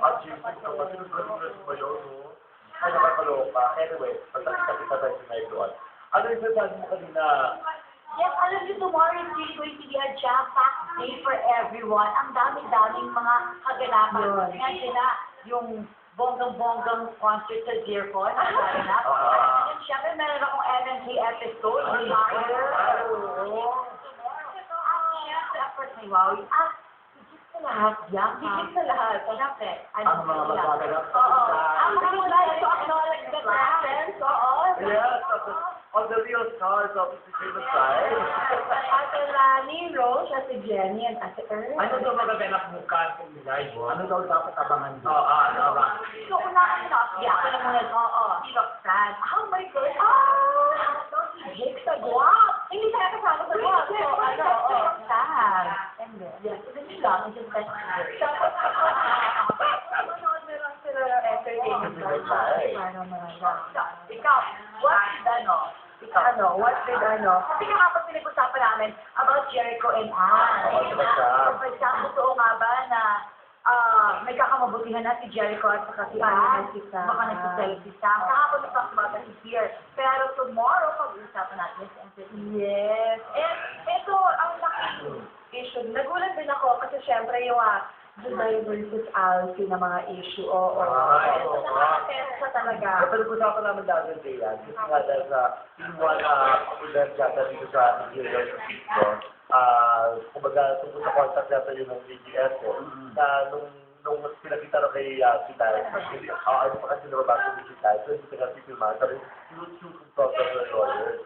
At Jesus, kasi nag-graduate ba yun, no? Ay, nakakaloka. Anyway, pagkakita tayo sa night doon. Ano yung sasabi mo kanina? Yes, alam niyo, tomorrow is really going to be a jam-packed day for everyone. Ang dami-daming mga kaganapan. Ngayon na yung bonggang-bonggang concert sa Dearcon. And syempre, meron akong MNK episode. Syempre, of course, may Wowie. Higit sa lahat yan. Higit sa lahat. Syempre, Ang mga magaganap sa oo. Ang mga wala to acknowledge the presence. Oo. Yes, on the real stars of the Shiva side. Ate Rani, Rose, Ate Jenny, and Ate Earl. Ano daw magaganap mukha sa live? Ano daw dapat abangan doon? Ano ba? So, unahin na, sige, ako na muna. Oo. Si Roxanne. Oh my God. Si Jake sa guwap. Hindi tayo kasama sa guwap. So, ano, si Roxanne. And then, yes, hindi lang. It's just best friend. Manood na lang sila ng entertainment. Ikaw, what did Kasi nga kapag pinag-usapan namin about Jericho and Ann. For example, totoo nga ba na may kakamabutihan na si Jericho at saka si Ann. Baka nagsiselfie Sam. Kahapon na talk about that here. Pero tomorrow, pag-uusapan natin sa entertainment. Yes. And ito, ang laking issue. Nagulat din ako kasi syempre yung Juday versus Alfie na mga issue. Nakaka-tensa talaga. Napag-usapan namin dahil din yan. Kasi nga dahil sa event yata dito sa Nigeria dito, kumbaga tungkol sa contact yata yun ng BGS na nung pinakita na kay Kitay, ano pa kasi nababa sa Kitay, so hindi ka pipilman, sabi, sinusukong talk of the lawyers.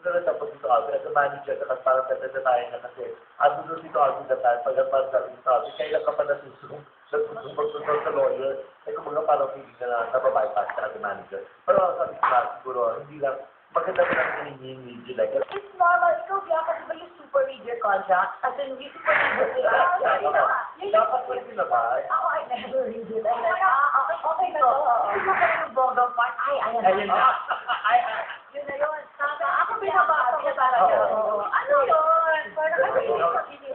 Doon na tapos dito Alvin, as a manager, kasi parang tayo na kasi, doon dito Alvin na tayo, pagkatapos sabi dito Alvin, kailan ka pa nasusong magsusong sa lawyer, ay kumbaga parang hindi na nababypass ka as a manager. Pero sabi ko na, siguro, hindi lang, maganda ko lang hinihingi like. It's normal. Ikaw, Bianca, di ba yung super read your contract? As in, we super read it. Dapat ko rin nabay. Ako, I never read it. Okay na to. Ito ka yung bonggang part. Ayan na. Yun na yun. Ako binabasa ko talaga. Ano yun? Parang ano yun? Kasi di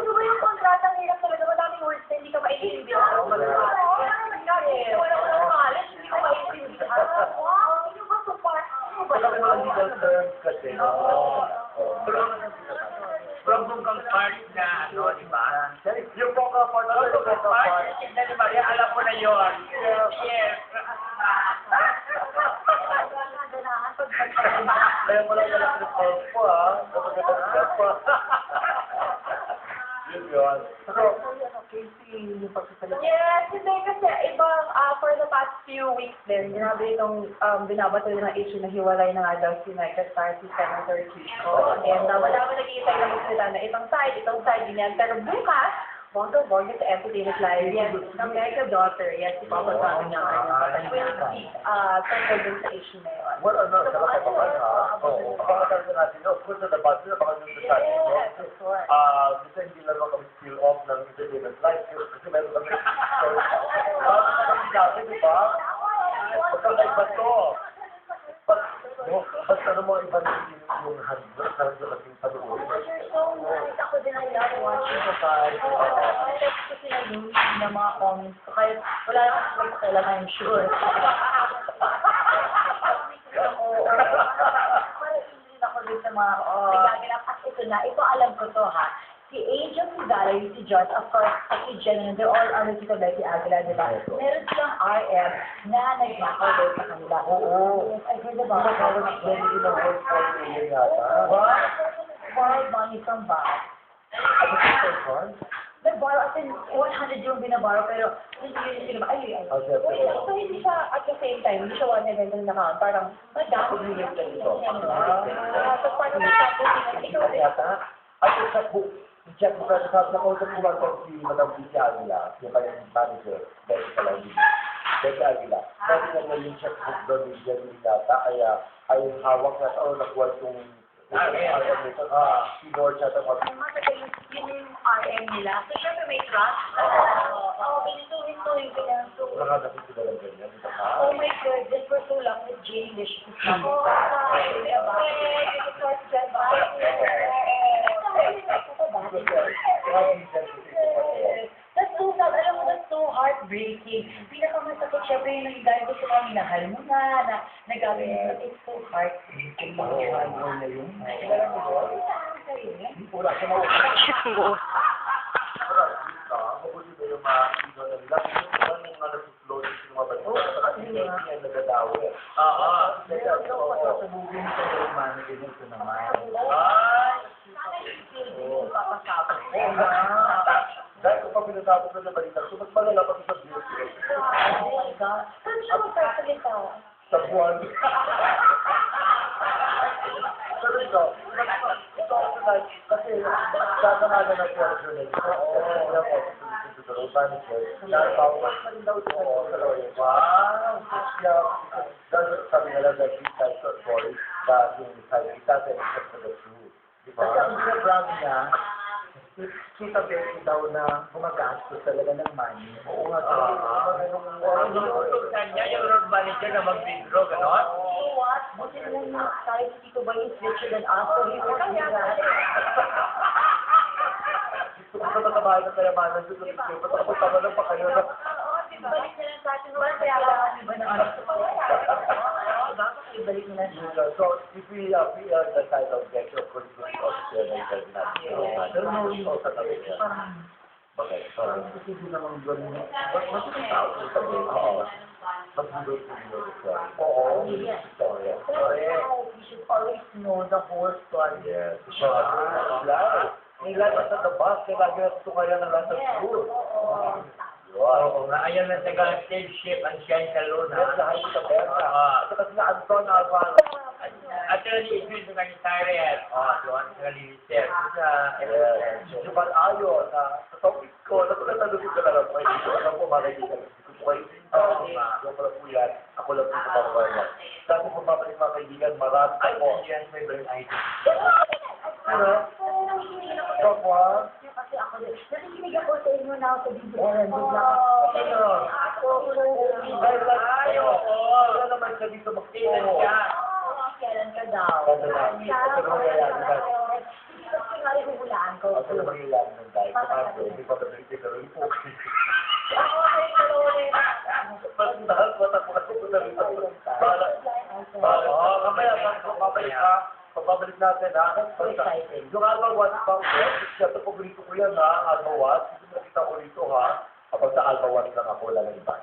ba yung kontrata ng hirap talaga, madaming words na hindi ka maintindihan. Wala akong knowledge, hindi ko maintindihan. Wow, hindi ba support? Wala ko mga legal terms kasi. From bonggang part na, di ba? Yung bonggang part, yung bonggang part. Hindi, Maria, alam ko na yun. Yes. Kaya mo lang nalang report po, kapag nalang po. Yun. Yes, hindi kasi ibang for the past few weeks din, grabe itong binabato ng issue na hiwalay na nga daw si Micah Star, si Senator Kiko. And wala mo nag-iisay na magsalita na itong side, ganyan. Pero bukas, bongga sa Entertainment Live, yes, ng Mega Daughter, yes, si Papa Tony niya ngayon. Tungkol dun sa issue na yun. Well, nakakabakan Oo, kapag natin, of course, sa base na baka nung detalye. Yes, of course. Kasi hindi lang kami skill off ng Entertainment Live. Kasi meron kami, kami dati, di ba? Pagkakaiba to. Basta ano mo, iba na yung handbook, parang yung ating panuoy. You're so nice. Ako din ang love watching ko pa. Text ko sila yung mga comments ko. Kaya wala lang ako kailangan yung sure. Parang hindi ako din sa mga nagaganap. At ito na, ito alam ko to ha. Si Angel, si Valerie, si Josh, of course, at si Jen, they're all under si Becky Aguila, di ba? Meron silang RM na nagnakaw daw sa kanila. Oo. I heard about it. What? Borrowed money from Val. Nag-borrow, as in 100 yung binaborrow, pero hindi yun sila, ay. So hindi siya at the same time, hindi siya 100 yung account. Parang, madami yun dito. So parang ikaw din. At yung checkbook, i-check mo kasi sabi na kausap ko lang si Madam Vicky Aguila, yung kanyang manager, Becky Aguila. Sabi na nga yung checkbook doon ni Jenny Lata, ay hawak na ito, nakuha itong Lord siya ito. Yun yung RM nila. So, syempre may trust. Pinituhin ko yan. Nakadapit ko lang ganyan. Oh my goodness, we're so luck with Jane Dish. That's so sad. Alam mo, that's so heartbreaking. heartbreaking. Pinakamasakit syempre yung nagagalit ko sa mga minahal mo na nagagawin mo. It's so heartbreaking. na yun. Wala ka na. Mabuti ba yung mga ino na nila? Kasi yung mga nag-float yung mga bansa. Kasi hindi yan nagadawa eh. Oo. Sasabuhin ko yung manager nito naman. Dahil kung pa pinatapos na balita, so mas malala pa sa beauty. Oh my God. Saan siya magkasalita? Sa buwan. Pero ito kasi sasamahan na siya sa journalist. Kaya po, siguro, manager, dahil bawal pa rin daw siya sa lawyer. Wow! Kaya, dahil sabi nila that these types of stories, that yung kita sa except for the truth. Diba? Kasi ang ginagawa niya, kita Betty daw na gumagastos talaga ng money. Oo nga, Inuutosan niya yung road manager na mag-withdraw, gano'n? You know what? Buti na lang yung tayo si Tito Boy is richer than us, so he will do that. Gusto ko sa tatabahin ng kayamanan, gusto ko tapos tama lang pa kayo na. Balik na lang sa atin, wala kailangan iba ng ano sa mga ibalik na lang siya. So, if we the side of the of course, we also share the internet natin. Pero no, we also sabi niya. Okay, so, Kasi hindi naman gano'n. mas yung tao sa sabi, oo. Mag-buloy po yung story. Oo, story. We should always know the whole story. Yes. So, may life at the box, kaya lagi na ito kaya ng lahat ng school. Oo nga, ayan na taga-stage ship ang Shine Salon, Yes, ha? lahat sa pera. Kasi na Anton Alvaro. Actually, ito yung kanyang Tyrell. Doon sa Lister. Yes. Yung pag-ayo na sa topic ko, natulad ko na lang po. Hindi ko lang po makikita. Hindi ko po kayo. Yung pala po yan. Ako lang po sa pagkakas. Dati po babalik mga kaibigan, marami Ay, po. yan, may burn item. Ano? So, Juan? Kasi ako din. Nakikinig ako sa inyo na ako sa video. Dahil lang tayo. Wala naman siya dito mag-ilan siya. Kailan ka daw? Hindi Kasi nga rin hulaan ko. Ako naman yung lang ng dahil. Kumato, hindi pa ba-break pero yung po. Pagdahal ko, tapos ko na rin. Mamaya, pabalik ha. Pabalik natin ha. Yung Alba Watts pa ko, siya ito paborito ko yan ha. Alba Watts. Hindi nakita ko rito ha. Kapag sa Alba Watts lang ako, wala na iba.